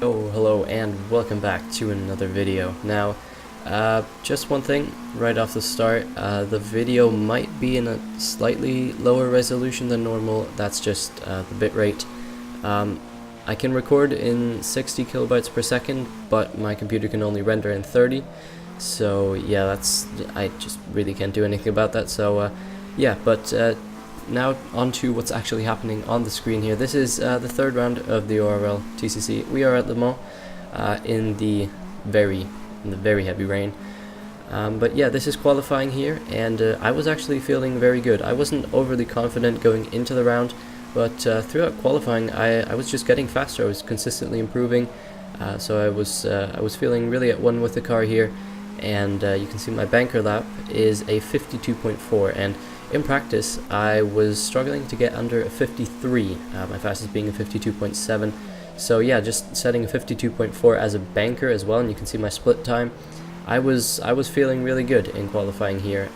Oh, hello and welcome back to another video. Now, just one thing right off the start, the video might be in a slightly lower resolution than normal. That's just the bitrate. I can record in 60 kilobytes per second, but my computer can only render in 30. So yeah, I just really can't do anything about that. So yeah, but now on to what's actually happening on the screen here. This is the third round of the ORL TCC. We are at Le Mans in the very heavy rain. But yeah, this is qualifying here, and I was actually feeling very good. I wasn't overly confident going into the round, but throughout qualifying, I was just getting faster. I was consistently improving, so I was feeling really at one with the car here. And you can see my banker lap is a 52.4, and in practice I was struggling to get under a 53, my fastest being a 52.7. so yeah, just setting a 52.4 as a banker as well, and you can see my split time. I was feeling really good in qualifying here,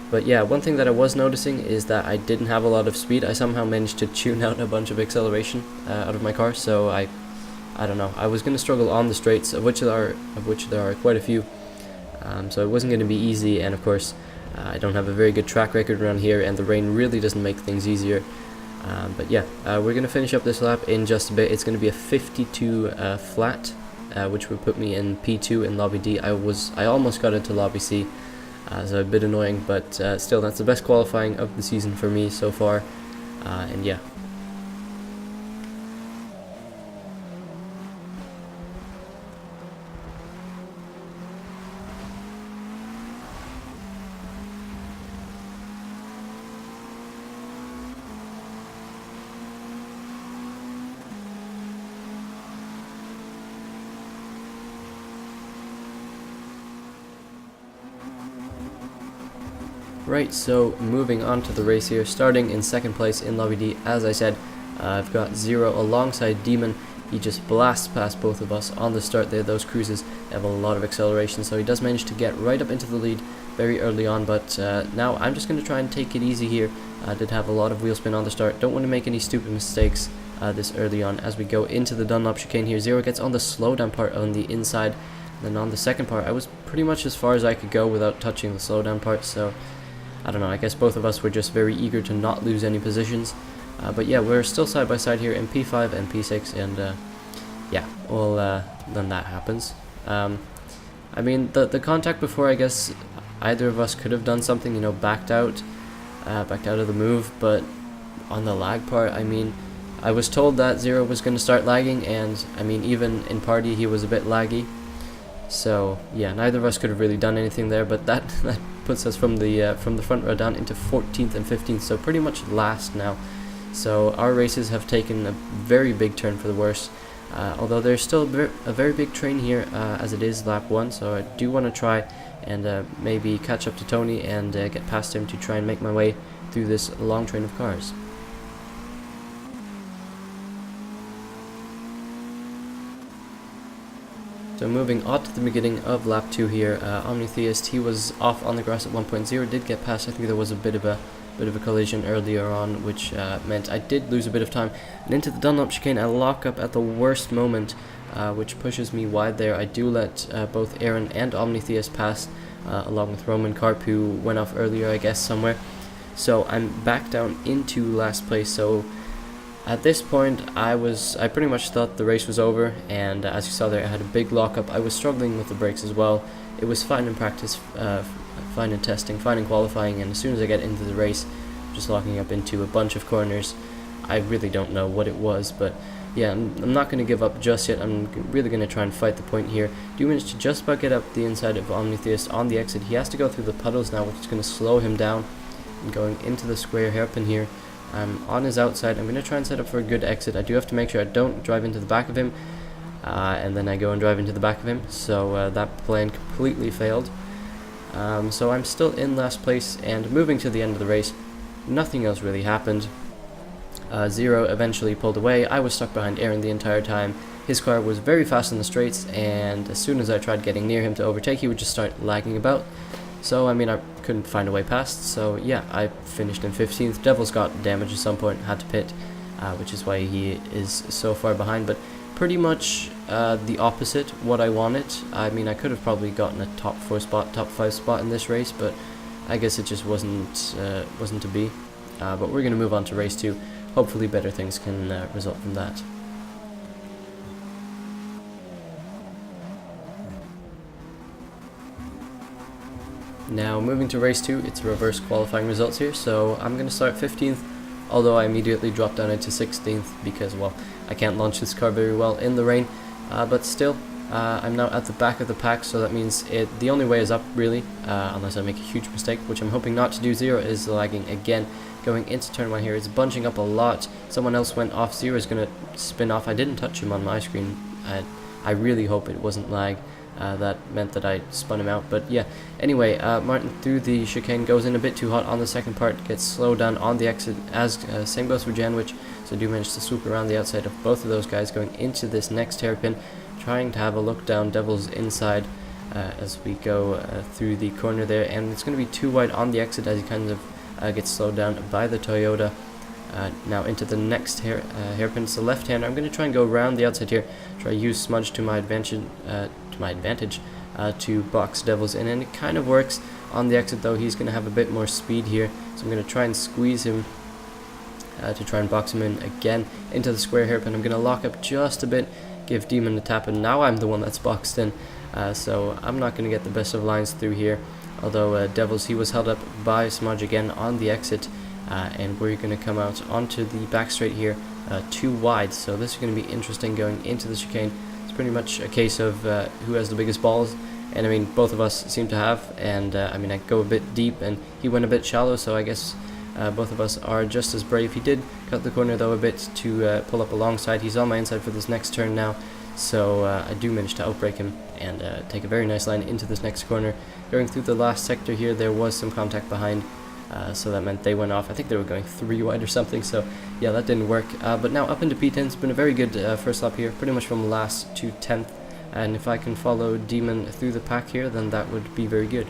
but yeah, one thing that I was noticing is that I didn't have a lot of speed. I somehow managed to tune out a bunch of acceleration out of my car, so I don't know. I was going to struggle on the straights, of which there are quite a few. So it wasn't going to be easy, and of course, I don't have a very good track record around here, and the rain really doesn't make things easier. But yeah, we're going to finish up this lap in just a bit. It's going to be a 52 flat, which would put me in P2 in Lobby D. I almost got into Lobby C, so a bit annoying, but still, that's the best qualifying of the season for me so far. And yeah. Right, so moving on to the race here, starting in second place in Lobby D. As I said, I've got Zero alongside Demon. He just blasts past both of us on the start there. Those cruises have a lot of acceleration, so he does manage to get right up into the lead very early on, but now I'm just going to try and take it easy here. I did have a lot of wheel spin on the start. Don't want to make any stupid mistakes this early on as we go into the Dunlop chicane here. Zero gets on the slowdown part on the inside. Then on the second part, I was pretty much as far as I could go without touching the slowdown part, so I don't know, I guess both of us were just very eager to not lose any positions. But yeah, we're still side by side here in P5 and P6, and yeah, well, then that happens. I mean, the contact before, I guess either of us could have done something, you know, backed out of the move, but on the lag part, I mean, I was told that Zero was going to start lagging, and I mean, even in party he was a bit laggy. So yeah, neither of us could have really done anything there, but that puts us from the front row down into 14th and 15th, so pretty much last now. So our races have taken a very big turn for the worse, although there's still a very big train here as it is lap 1, so I do want to try and maybe catch up to Tony and get past him to try and make my way through this long train of cars. So moving on to the beginning of lap 2 here, Omnitheist, he was off on the grass at 1.0, did get past. I think there was a bit of a collision earlier on, which meant I did lose a bit of time. And into the Dunlop chicane, I lock up at the worst moment, which pushes me wide there. I do let both Aaron and Omnitheist pass, along with Roman Karp, who went off earlier, I guess, somewhere. So I'm back down into last place, so at this point, I pretty much thought the race was over, and as you saw there, I had a big lockup. I was struggling with the brakes as well. It was fine in practice, fine in testing, fine in qualifying, and as soon as I get into the race, just locking up into a bunch of corners. I really don't know what it was, but yeah, I'm not going to give up just yet. I'm really going to try and fight the point here. Do manage to just about get up the inside of Omnitheist on the exit. He has to go through the puddles now, which is going to slow him down. And going into the square hairpin here, I'm on his outside. I'm going to try and set up for a good exit. I do have to make sure I don't drive into the back of him, and then I go and drive into the back of him, so that plan completely failed. So I'm still in last place, and moving to the end of the race, nothing else really happened. Zero eventually pulled away. I was stuck behind Aaron the entire time. His car was very fast in the straights, and as soon as I tried getting near him to overtake, he would just start lagging about. So, I mean, I couldn't find a way past, so yeah, I finished in 15th. Devil's got damage at some point, had to pit, which is why he is so far behind, but pretty much the opposite what I wanted. I mean, I could have probably gotten a top 4 spot, top 5 spot in this race, but I guess it just wasn't to be. But we're going to move on to race 2. Hopefully better things can result from that. Now moving to race 2, it's reverse qualifying results here, so I'm going to start 15th, although I immediately dropped down into 16th because, well, I can't launch this car very well in the rain, but still, I'm now at the back of the pack, so that means the only way is up, really, unless I make a huge mistake, which I'm hoping not to do. Zero is lagging again. Going into turn 1 here, it's bunching up a lot. Someone else went off. Zero is going to spin off. I didn't touch him on my screen. I really hope it wasn't lag. That meant that I spun him out, but yeah. Anyway, Martin through the chicane goes in a bit too hot on the second part, gets slowed down on the exit, as same goes for Janwich, so I do manage to swoop around the outside of both of those guys going into this next hairpin, trying to have a look down Devil's inside as we go through the corner there, and it's going to be too wide on the exit as he kind of gets slowed down by the Toyota. Now into the next hairpin, it's the left hander. I'm going to try and go around the outside here, try to use Smudge to my advantage, to box Devils in, and it kind of works. On the exit though, he's going to have a bit more speed here, so I'm going to try and squeeze him to try and box him in again into the square hairpin. I'm going to lock up just a bit, give Demon a tap, and now I'm the one that's boxed in, so I'm not going to get the best of lines through here, although Devils, he was held up by Smudge again on the exit. And we're going to come out onto the back straight here, too wide, so this is going to be interesting going into the chicane. It's pretty much a case of who has the biggest balls, and I mean both of us seem to have, and I mean I go a bit deep and he went a bit shallow, so I guess both of us are just as brave. He did cut the corner though a bit to pull up alongside. He's on my inside for this next turn now, so I do manage to outbrake him and take a very nice line into this next corner. Going through the last sector here, there was some contact behind. So that meant they went off. I think they were going 3 wide or something, so yeah, that didn't work. But now up into P10, it's been a very good first lap here, pretty much from last to 10th, and if I can follow Demon through the pack here, then that would be very good.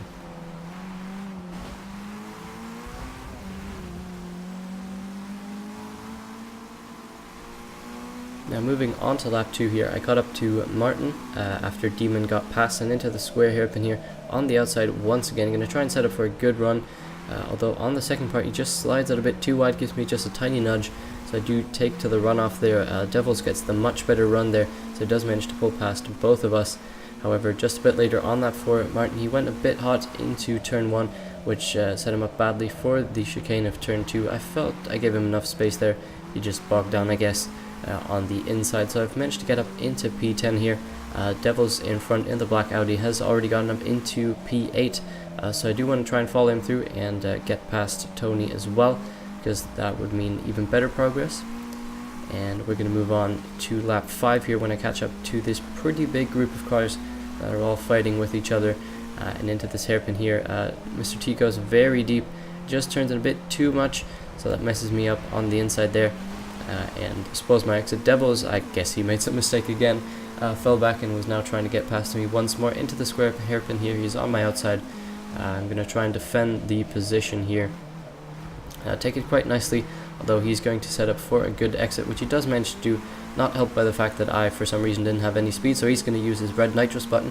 Now moving on to lap 2 here, I caught up to Martin after Demon got past and into the square hairpin here on the outside once again. I'm going to try and set up for a good run. Although on the second part he just slides out a bit too wide, gives me just a tiny nudge, so I do take to the runoff there. Devils gets the much better run there, so he does manage to pull past both of us. However, just a bit later on that 4, Martin, he went a bit hot into turn 1, which set him up badly for the chicane of turn 2. I felt I gave him enough space there. He just bogged down, I guess, on the inside, so I've managed to get up into P10 here. Devils in front in the black Audi has already gotten up into P8, so I do want to try and follow him through and get past Tony as well, because that would mean even better progress. And we're going to move on to lap 5 here when I catch up to this pretty big group of cars that are all fighting with each other, and into this hairpin here. Mr. T goes very deep, just turns in a bit too much, so that messes me up on the inside there. And I suppose my exit Devils, I guess he made some mistake again, fell back and was now trying to get past me once more into the square hairpin here. He's on my outside. I'm going to try and defend the position here. Take it quite nicely, although he's going to set up for a good exit, which he does manage to do, not helped by the fact that I, for some reason, didn't have any speed, so he's going to use his red nitrous button,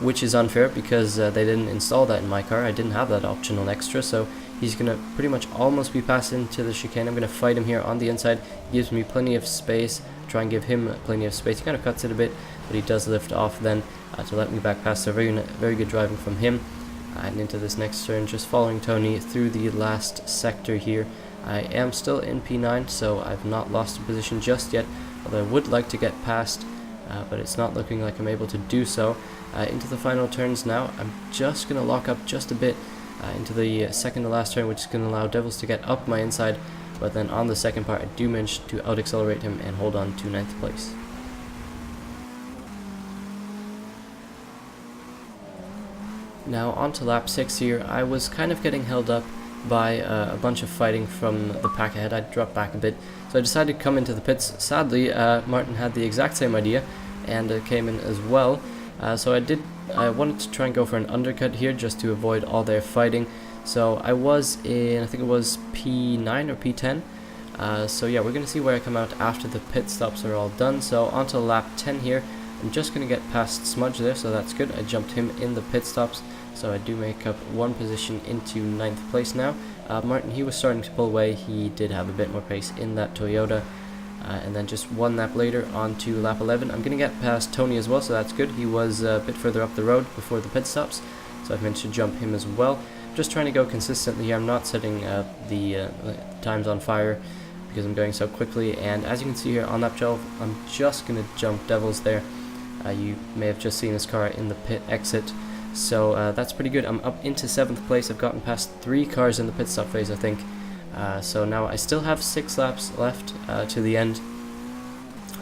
which is unfair because they didn't install that in my car. I didn't have that optional extra, so he's going to pretty much almost be passed into the chicane. I'm going to fight him here on the inside. He gives me plenty of space, try and give him plenty of space. He kind of cuts it a bit, but he does lift off then to let me back past, so very good driving from him. And into this next turn, just following Tony through the last sector here. I am still in P9, so I've not lost a position just yet, although I would like to get past, but it's not looking like I'm able to do so. Into the final turns now, I'm just going to lock up just a bit into the second to last turn, which is going to allow Devils to get up my inside, but then on the second part I do manage to out-accelerate him and hold on to 9th place. Now on to lap 6 here. I was kind of getting held up by a bunch of fighting from the pack ahead. I dropped back a bit, so I decided to come into the pits. Sadly, Martin had the exact same idea and came in as well, so I wanted to try and go for an undercut here just to avoid all their fighting. So I was in, I think it was P9 or P10, So yeah, we're going to see where I come out after the pit stops are all done. So onto lap 10 here. I'm just going to get past Smudge there, so that's good. I jumped him in the pit stops, so I do make up one position into 9th place now. Martin, he was starting to pull away. He did have a bit more pace in that Toyota. And then just one lap later on to lap 11. I'm going to get past Tony as well, so that's good. He was a bit further up the road before the pit stops, so I've managed to jump him as well. Just trying to go consistently here. I'm not setting the times on fire because I'm going so quickly. And as you can see here on lap 12, I'm just going to jump Devils there. You may have just seen this car in the pit exit, so that's pretty good. I'm up into 7th place. I've gotten past 3 cars in the pit stop phase, I think. So now I still have 6 laps left to the end.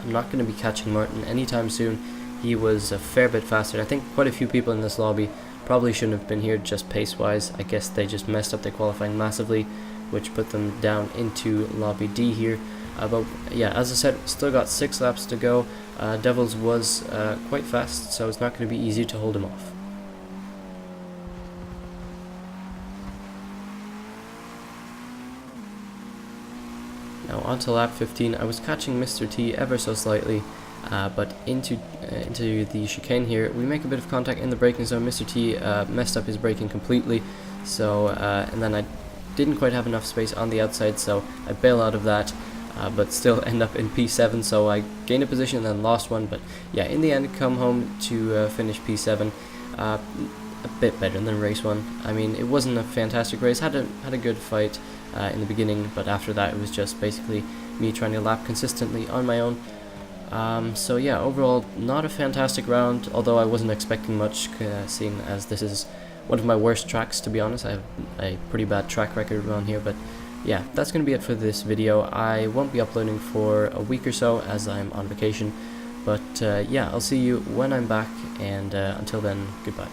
I'm not going to be catching Martin anytime soon. He was a fair bit faster. I think quite a few people in this lobby probably shouldn't have been here just pace-wise. I guess they just messed up their qualifying massively, which put them down into lobby D here. But yeah, as I said, still got 6 laps to go. Devils was quite fast, so it's not going to be easy to hold him off. Now on to lap 15, I was catching Mr. T ever so slightly, but into the chicane here, we make a bit of contact in the braking zone. Mr. T messed up his braking completely, so and then I didn't quite have enough space on the outside, so I bail out of that, but still end up in P7, so I gained a position and then lost one. But yeah, in the end, come home to finish P7. A bit better than race 1. I mean, it wasn't a fantastic race. Had a good fight in the beginning, but after that it was just basically me trying to lap consistently on my own. So yeah, overall not a fantastic round, although I wasn't expecting much, seeing as this is one of my worst tracks, to be honest. I have a pretty bad track record around here, but yeah, that's going to be it for this video. I won't be uploading for a week or so as I'm on vacation, but yeah, I'll see you when I'm back, and until then, goodbye.